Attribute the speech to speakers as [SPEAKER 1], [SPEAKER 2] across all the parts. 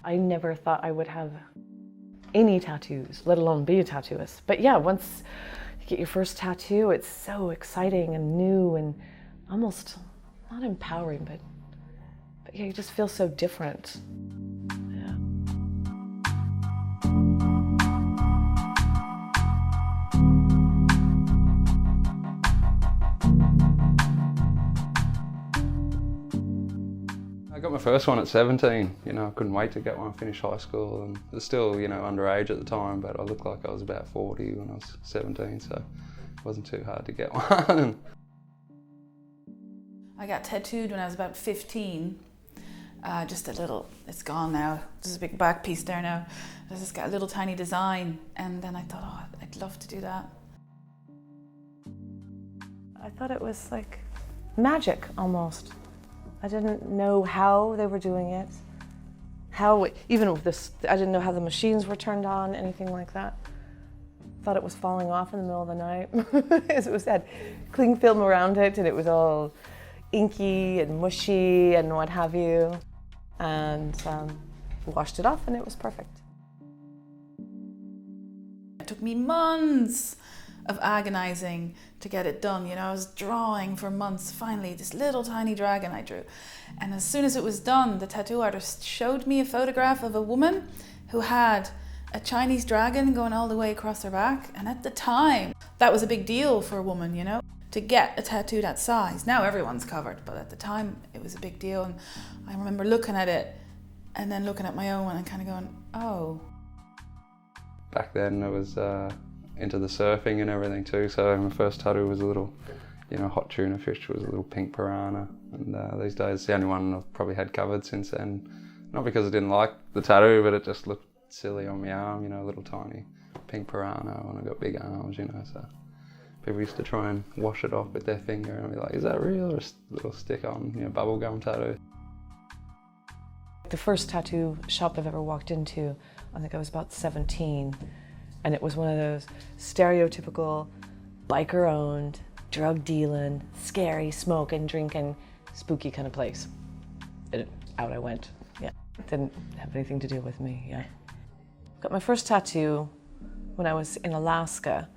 [SPEAKER 1] I never thought I would have any tattoos, let alone be a tattooist. But yeah, once you get your first tattoo, it's so exciting and new and almost not empowering, but yeah, you just feel so different. Yeah.
[SPEAKER 2] I got my first one at 17. I couldn't wait to get one, finish high school, and it was still, underage at the time, but I looked like I was about 40 when I was 17, so it wasn't too hard to get one.
[SPEAKER 3] I got tattooed when I was about 15. Just a little, it's gone now. There's a big back piece there now. It's just got a little tiny design, and then I thought, oh, I'd love to do that.
[SPEAKER 1] I thought it was like magic almost. I didn't know how they were doing it. Even with this, I didn't know how the machines were turned on, anything like that. Thought it was falling off in the middle of the night. It was had cling film around it, and it was all inky and mushy and what have you. And washed it off, and it was perfect.
[SPEAKER 3] It took me months of agonizing to get it done. I was drawing for months. Finally, this little tiny dragon I drew. And as soon as it was done, the tattoo artist showed me a photograph of a woman who had a Chinese dragon going all the way across her back. And at the time, that was a big deal for a woman, to get a tattoo that size. Now everyone's covered, but at the time it was a big deal. And I remember looking at it and then looking at my own one and kind of going, oh.
[SPEAKER 2] Back then I was into the surfing and everything too, so my first tattoo was a little, hot tuna fish, was a little pink piranha. And these days it's the only one I've probably had covered since then. Not because I didn't like the tattoo, but it just looked silly on my arm, a little tiny pink piranha when I got big arms, so. People used to try and wash it off with their finger and be like, is that real? Or a little stick-on, bubblegum tattoo.
[SPEAKER 1] The first tattoo shop I've ever walked into, I think I was about 17, and it was one of those stereotypical biker-owned, drug-dealing, scary, smoking, drinking, spooky kind of place. And out I went. Yeah, it didn't have anything to do with me. Yeah, got my first tattoo when I was in Alaska.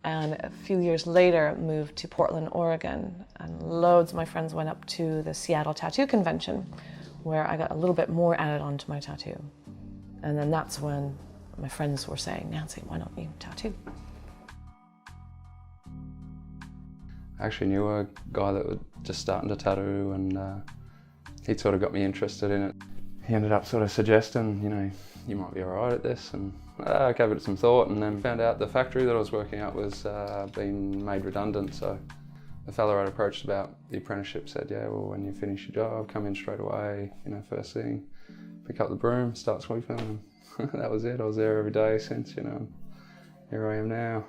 [SPEAKER 1] And a few years later, moved to Portland, Oregon, and loads of my friends went up to the Seattle Tattoo Convention, where I got a little bit more added onto my tattoo. And then that's when my friends were saying, Nancy, why don't you tattoo?
[SPEAKER 2] I actually knew a guy that was just starting to tattoo, and he sort of got me interested in it. He ended up sort of suggesting, you might be all right at this, and I gave it some thought, and then found out the factory that I was working at was being made redundant. So the fellow I'd approached about the apprenticeship said, yeah, well, when you finish your job, come in straight away, first thing, pick up the broom, start sweeping. And that was it. I was there every day since, here I am now.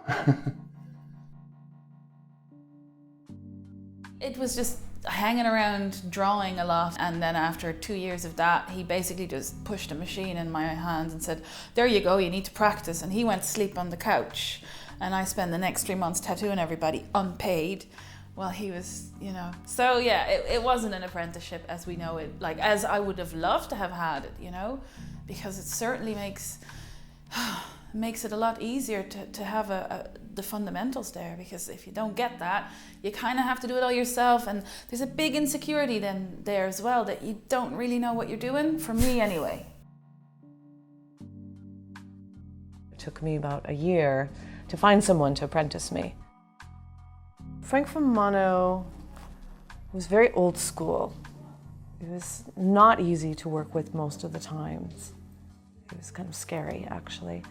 [SPEAKER 3] It was just hanging around drawing a lot, and then after 2 years of that, he basically just pushed a machine in my hands and said, there you go, you need to practice. And he went to sleep on the couch, and I spent the next 3 months tattooing everybody unpaid while he was, So yeah, it wasn't an apprenticeship as we know it, like as I would have loved to have had it, because it certainly makes it a lot easier to have the fundamentals there, because if you don't get that, you kind of have to do it all yourself, and there's a big insecurity then there as well that you don't really know what you're doing, for me anyway.
[SPEAKER 1] It took me about a year to find someone to apprentice me. Frank from Mono was very old school. It was not easy to work with most of the times. It was kind of scary, actually.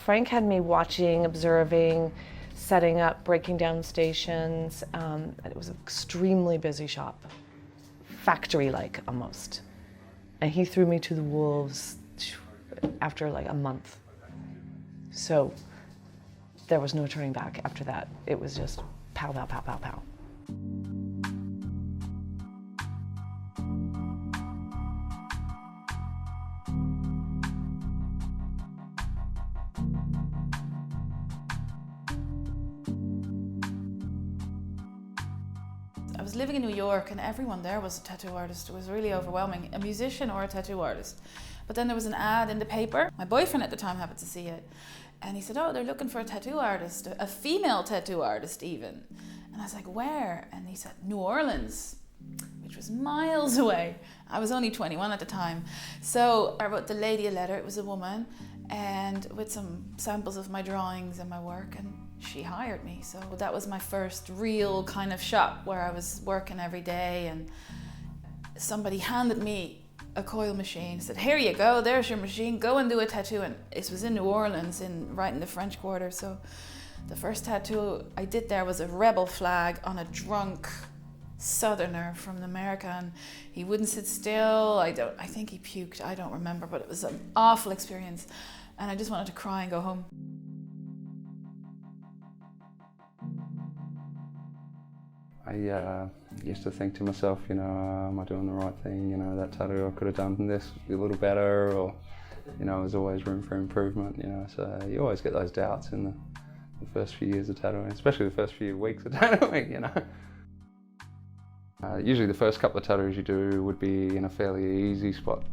[SPEAKER 1] Frank had me watching, observing, setting up, breaking down stations. It was an extremely busy shop, factory-like almost. And he threw me to the wolves after like a month. So there was no turning back after that. It was just pow, pow, pow, pow, pow.
[SPEAKER 3] I was living in New York and everyone there was a tattoo artist. It was really overwhelming, a musician or a tattoo artist. But then there was an ad in the paper. My boyfriend at the time happened to see it. And he said, oh, they're looking for a tattoo artist, a female tattoo artist even. And I was like, where? And he said, New Orleans, which was miles away. I was only 21 at the time. So I wrote the lady a letter, it was a woman, and with some samples of my drawings and my work, and she hired me. So that was my first real kind of shop where I was working every day, and somebody handed me a coil machine, said, here you go, there's your machine, go and do a tattoo. And it was in New Orleans, right in the French Quarter. So the first tattoo I did there was a rebel flag on a drunk southerner from America, and he wouldn't sit still. I think he puked, I don't remember, but it was an awful experience. And I just wanted to cry and go home.
[SPEAKER 2] I used to think to myself, you know, am I doing the right thing? You know, that tattoo, I could have done this a little better, or, you know, there's always room for improvement, you know, so you always get those doubts in the first few years of tattooing, especially the first few weeks of tattooing, you know. Usually the first couple of tattoos you do would be in a fairly easy spot,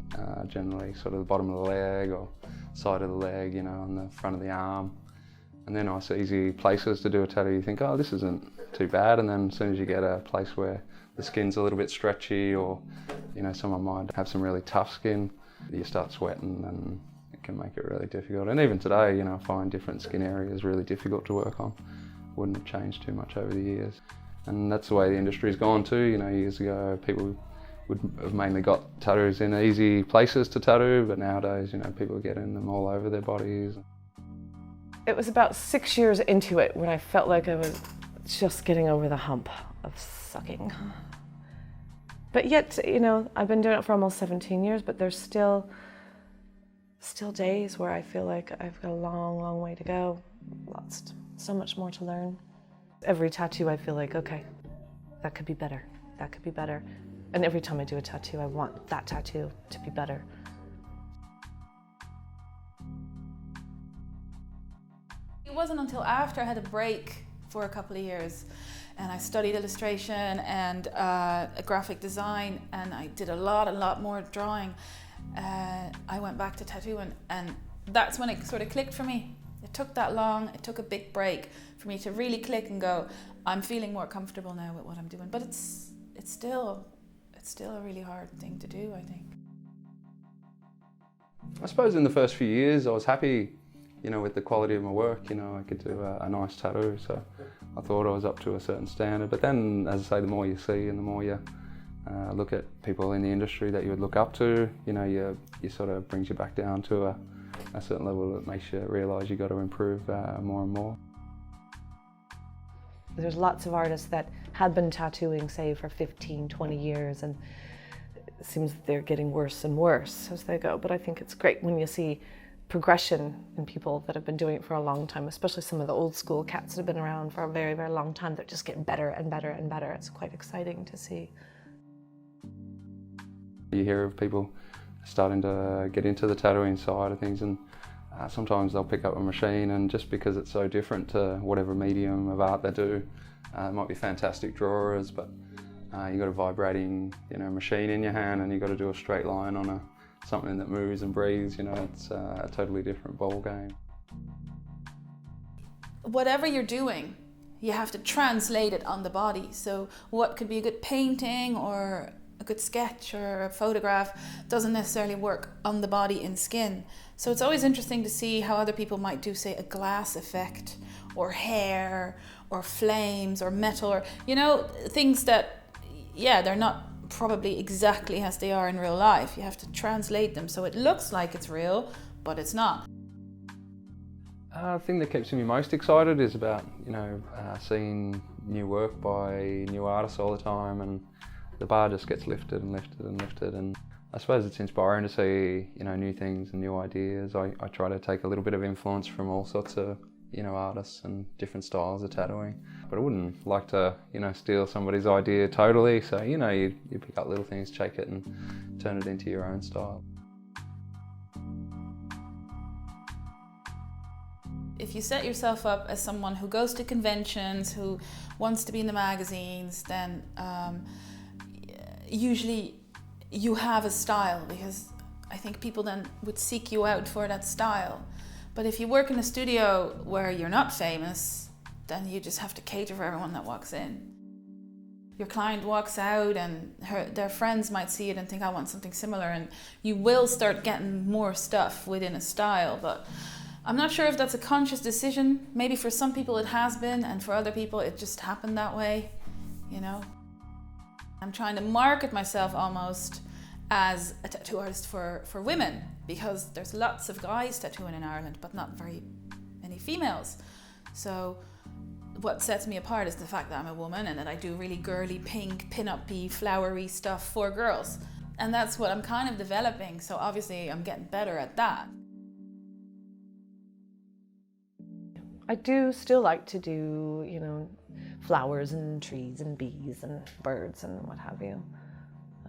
[SPEAKER 2] generally sort of the bottom of the leg or side of the leg, you know, on the front of the arm. And then nice easy places to do a tattoo, you think, oh, this isn't too bad. And then as soon as you get a place where the skin's a little bit stretchy, or, you know, someone might have some really tough skin, you start sweating and it can make it really difficult. And even today, you know, I find different skin areas really difficult to work on. Wouldn't have changed too much over the years. And that's the way the industry's gone too. You know, years ago, people would have mainly got tattoos in easy places to tattoo, but nowadays, you know, people are getting them all over their bodies.
[SPEAKER 1] It was about 6 years into it when I felt like I was just getting over the hump of sucking. But yet, you know, I've been doing it for almost 17 years, but there's still days where I feel like I've got a long, long way to go. So much more to learn. Every tattoo I feel like, okay, that could be better, that could be better. And every time I do a tattoo, I want that tattoo to be better.
[SPEAKER 3] It wasn't until after I had a break for a couple of years and I studied illustration and graphic design, and I did a lot more drawing. I went back to tattooing, and that's when it sort of clicked for me. It took that long, it took a big break for me to really click and go, I'm feeling more comfortable now with what I'm doing. But it's still a really hard thing to do, I think.
[SPEAKER 2] I suppose in the first few years I was happy, you know, with the quality of my work. You know, I could do a nice tattoo, so I thought I was up to a certain standard. But then, as I say, the more you see and the more you look at people in the industry that you would look up to, you know, you sort of brings you back down to a certain level that makes you realise you've got to improve more and more.
[SPEAKER 1] There's lots of artists that had been tattooing, say, for 15, 20 years, and it seems that they're getting worse and worse as they go. But I think it's great when you see progression in people that have been doing it for a long time, especially some of the old school cats that have been around for a very, very long time. They're just getting better and better and better. It's quite exciting to see.
[SPEAKER 2] You hear of people starting to get into the tattooing side of things, and sometimes they'll pick up a machine, and just because it's so different to whatever medium of art they do, it might be fantastic drawers, but you've got a vibrating, you know, machine in your hand, and you've got to do a straight line on something that moves and breathes. You know, it's a totally different ball game.
[SPEAKER 3] Whatever you're doing, you have to translate it on the body. So what could be a good painting or a good sketch or a photograph doesn't necessarily work on the body in skin. So it's always interesting to see how other people might do, say, a glass effect or hair or flames or metal, or, you know, things that, yeah, they're not probably exactly as they are in real life. You have to translate them so it looks like it's real, but it's not.
[SPEAKER 2] The thing that keeps me most excited is about, you know, seeing new work by new artists all the time, and the bar just gets lifted and lifted and lifted. And I suppose it's inspiring to see, you know, new things and new ideas. I try to take a little bit of influence from all sorts of, you know, artists and different styles of tattooing. But I wouldn't like to, you know, steal somebody's idea totally. So, you know, you pick up little things, shake it and turn it into your own style.
[SPEAKER 3] if you set yourself up as someone who goes to conventions, who wants to be in the magazines, then usually you have a style, because I think people then would seek you out for that style. But if you work in a studio where you're not famous, then you just have to cater for everyone that walks in. Your client walks out and their friends might see it and think, I want something similar, and you will start getting more stuff within a style. But I'm not sure if that's a conscious decision. Maybe for some people it has been, and for other people it just happened that way, you know. I'm trying to market myself almost as a tattoo artist for women, because there's lots of guys tattooing in Ireland, but not very many females. So what sets me apart is the fact that I'm a woman and that I do really girly, pink, pin-up-y, flowery stuff for girls. And that's what I'm kind of developing, so obviously I'm getting better at that.
[SPEAKER 1] I do still like to do, you know, flowers and trees and bees and birds and what have you.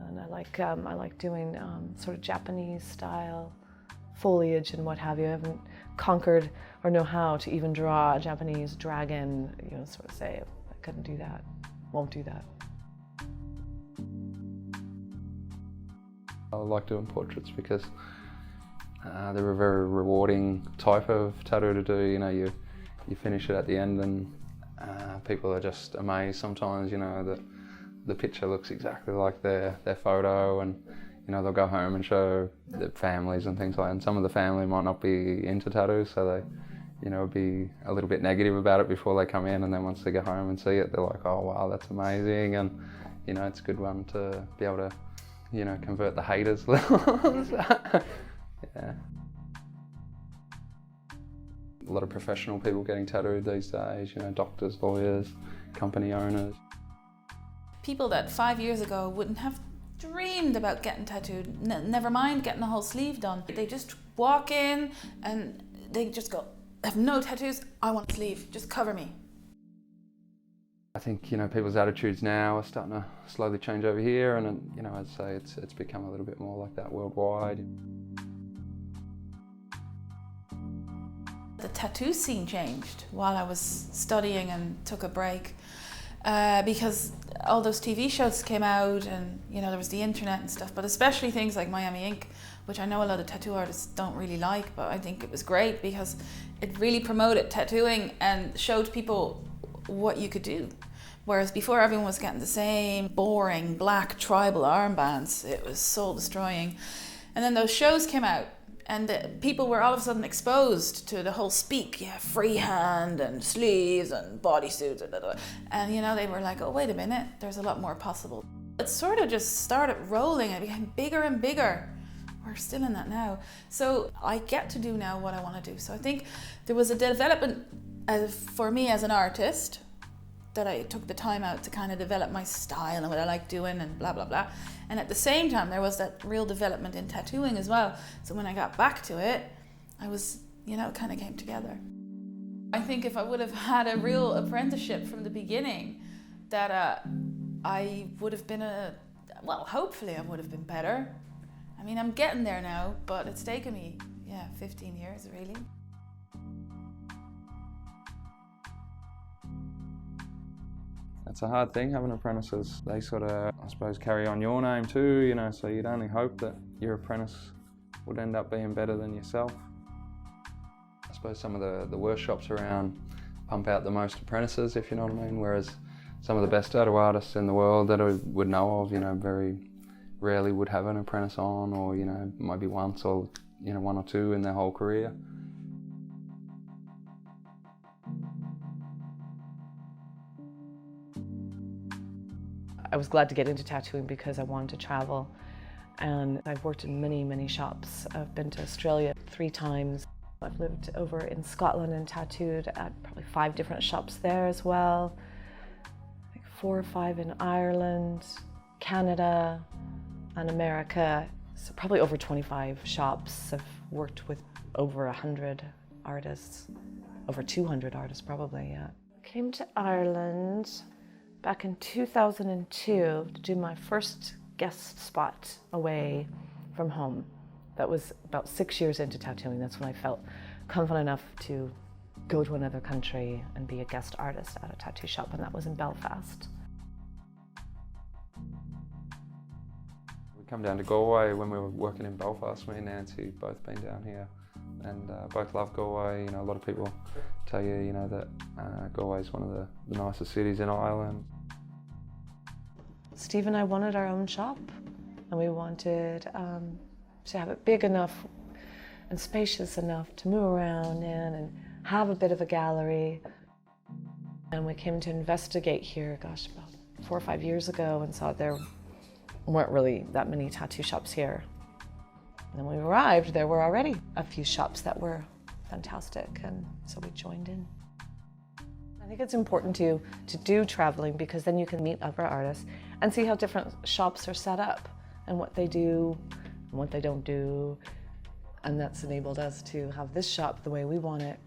[SPEAKER 1] And I like doing sort of Japanese style foliage and what have you. I haven't conquered or know how to even draw a Japanese dragon, you know, sort of say, I couldn't do that, won't do that.
[SPEAKER 2] I like doing portraits because they're a very rewarding type of tattoo to do. You know, you finish it at the end and people are just amazed sometimes, you know, that the picture looks exactly like their photo, and you know, they'll go home and show their families and things like that. And some of the family might not be into tattoos, so they, you know, be a little bit negative about it before they come in, and then once they go home and see it, they're like, oh wow, that's amazing. And you know, it's a good one to be able to, you know, convert the haters. Yeah. A lot of professional people getting tattooed these days, you know, doctors, lawyers, company owners.
[SPEAKER 3] People that 5 years ago wouldn't have dreamed about getting tattooed, never mind getting a whole sleeve done. They just walk in and they just go, I have no tattoos, I want a sleeve, just cover me.
[SPEAKER 2] I think, you know, people's attitudes now are starting to slowly change over here, and you know, I'd say it's become a little bit more like that worldwide.
[SPEAKER 3] The tattoo scene changed while I was studying and took a break because all those TV shows came out, and you know, there was the internet and stuff, but especially things like Miami Ink, which I know a lot of tattoo artists don't really like, but I think it was great because it really promoted tattooing and showed people what you could do. Whereas before, everyone was getting the same boring black tribal armbands. It was soul destroying. And then those shows came out, and people were all of a sudden exposed to the whole speak, freehand and sleeves and bodysuits, and you know, they were like, oh wait a minute, there's a lot more possible. It sort of just started rolling and it became bigger and bigger. We're still in that now. So I get to do now what I want to do. So I think there was a development for me as an artist, that I took the time out to kind of develop my style and what I like doing and blah, blah, blah. And at the same time, there was that real development in tattooing as well. So when I got back to it, I was, you know, it kind of came together. I think if I would have had a real apprenticeship from the beginning, that I would have been hopefully I would have been better. I mean, I'm getting there now, but it's taken me, 15 years really.
[SPEAKER 2] It's a hard thing having apprentices. They sort of, I suppose, carry on your name too, you know, so you'd only hope that your apprentice would end up being better than yourself. I suppose some of the worst shops around pump out the most apprentices, if you know what I mean, whereas some of the best tattoo artists in the world that I would know of, you know, very rarely would have an apprentice on, or, you know, maybe once or, you know, one or two in their whole career.
[SPEAKER 1] I was glad to get into tattooing because I wanted to travel, and I've worked in many, many shops. I've been to Australia 3 times. I've lived over in Scotland and tattooed at probably 5 different shops there as well. I think 4 or 5 in Ireland, Canada, and America. So probably over 25 shops. I've worked with over 100 artists, over 200 artists probably, yeah. Came to Ireland back in 2002 to do my first guest spot away from home. That was about 6 years into tattooing. That's when I felt confident enough to go to another country and be a guest artist at a tattoo shop, and that was in Belfast.
[SPEAKER 2] We come down to Galway when we were working in Belfast. Me and Nancy both been down here, and both love Galway. You know, a lot of people tell you, you know, that Galway is one of the nicest cities in Ireland.
[SPEAKER 1] Steve and I wanted our own shop, and we wanted to have it big enough and spacious enough to move around in and have a bit of a gallery. And we came to investigate here, gosh, about 4 or 5 years ago, and saw there weren't really that many tattoo shops here. And then when we arrived, there were already a few shops that were fantastic, and so we joined in. I think it's important to do traveling, because then you can meet other artists and see how different shops are set up and what they do and what they don't do. And that's enabled us to have this shop the way we want it.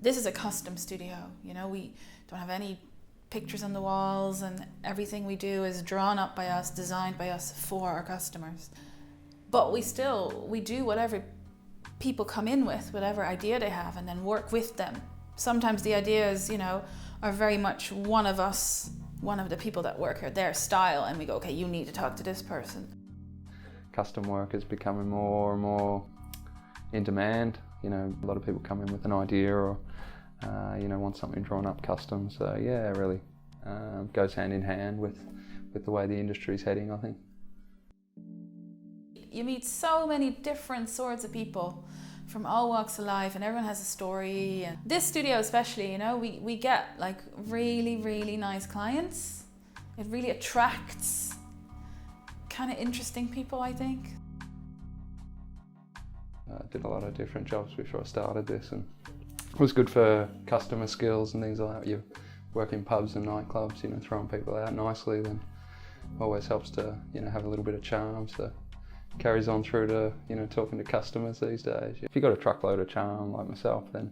[SPEAKER 3] This is a custom studio, you know, we don't have any pictures on the walls, and everything we do is drawn up by us, designed by us for our customers. But we do whatever people come in with, whatever idea they have, and then work with them. Sometimes the ideas, you know, are very much one of us, one of the people that work here, their style, and we go, okay, you need to talk to this person.
[SPEAKER 2] Custom work is becoming more and more in demand. You know, a lot of people come in with an idea or, you know, want something drawn up custom. So yeah, it really goes hand in hand with the way the industry's heading, I think.
[SPEAKER 3] You meet so many different sorts of people from all walks of life, and everyone has a story. And this studio especially, you know, we get like really, really nice clients. It really attracts kind of interesting people, I think.
[SPEAKER 2] I did a lot of different jobs before I started this, and it was good for customer skills and things like that. You work in pubs and nightclubs, you know, throwing people out nicely, then always helps to, you know, have a little bit of charm. So carries on through to, you know, talking to customers these days. If you've got a truckload of charm like myself, then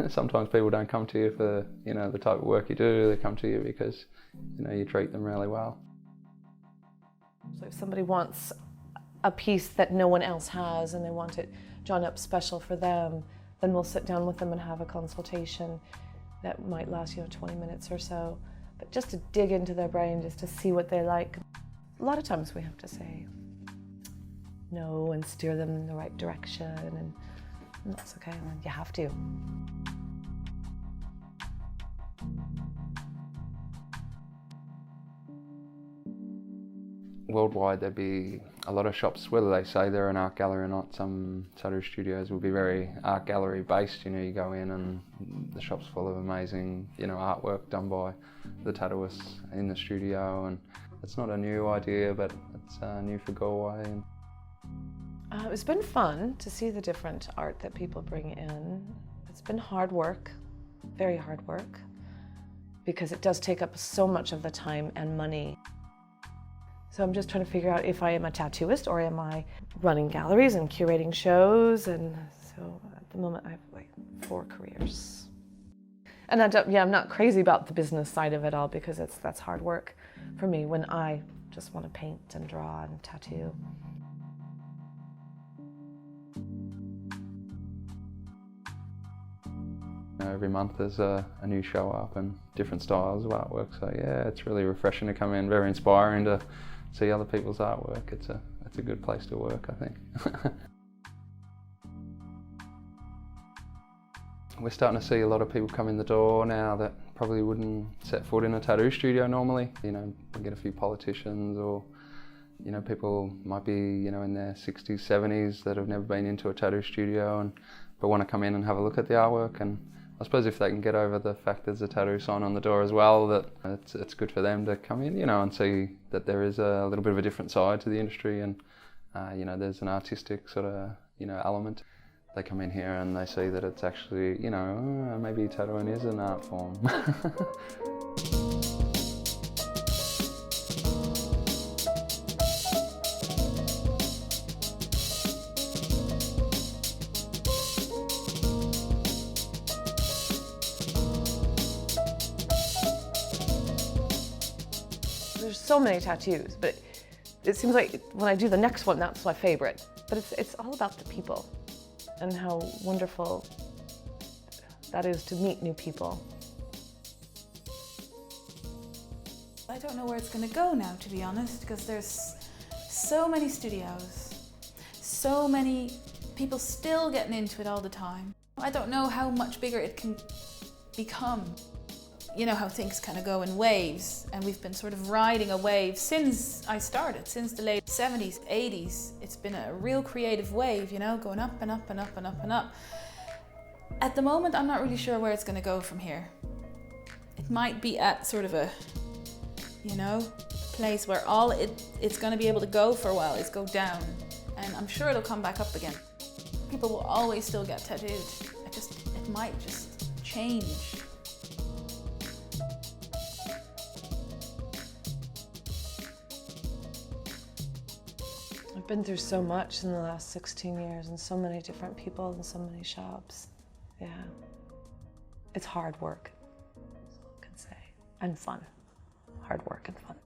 [SPEAKER 2] sometimes people don't come to you for, you know, the type of work you do. They come to you because, you know, you treat them really well.
[SPEAKER 1] So if somebody wants a piece that no one else has and they want it drawn up special for them, then we'll sit down with them and have a consultation that might last, you know, 20 minutes or so. But just to dig into their brain, just to see what they like. A lot of times we have to say no and steer them in the right direction, and that's okay, and you have to.
[SPEAKER 2] Worldwide, there'd be a lot of shops, whether they say they're an art gallery or not. Some tattoo studios will be very art gallery based. You know, you go in and the shop's full of amazing, you know, artwork done by the tattooists in the studio, and it's not a new idea, but it's new for Galway.
[SPEAKER 1] It's been fun to see the different art that people bring in. It's been hard work, very hard work, because it does take up so much of the time and money. So I'm just trying to figure out if I am a tattooist or am I running galleries and curating shows. And so at the moment I have like 4 careers. And I'm not crazy about the business side of it all, because that's hard work for me when I just want to paint and draw and tattoo.
[SPEAKER 2] Every month there's a new show up and different styles of artwork. So yeah, it's really refreshing to come in, very inspiring to see other people's artwork. It's a good place to work, I think. We're starting to see a lot of people come in the door now that probably wouldn't set foot in a tattoo studio normally. You know, we get a few politicians, or, you know, people might be, you know, in their 60s, 70s that have never been into a tattoo studio but want to come in and have a look at the artwork. And I suppose if they can get over the fact there's a tattoo sign on the door as well, that it's good for them to come in, you know, and see that there is a little bit of a different side to the industry, and you know, there's an artistic sort of, you know, element. They come in here and they see that it's actually, you know, maybe tattooing is an art form.
[SPEAKER 1] There's so many tattoos, but it seems like when I do the next one, that's my favorite. But it's all about the people. and how wonderful that is to meet new people.
[SPEAKER 3] I don't know where it's going to go now, to be honest, because there's so many studios, so many people still getting into it all the time. I don't know how much bigger it can become. You know how things kind of go in waves, and we've been sort of riding a wave since I started, since the late 70s, 80s. It's been a real creative wave, you know, going up and up and up and up and up. At the moment, I'm not really sure where it's going to go from here. It might be at sort of a, you know, place where all it's going to be able to go for a while is go down, and I'm sure it'll come back up again. People will always still get tattooed. It might just change.
[SPEAKER 1] I've been through so much in the last 16 years and so many different people and so many shops. Yeah. It's hard work, that's all I can say. And fun. Hard work and fun.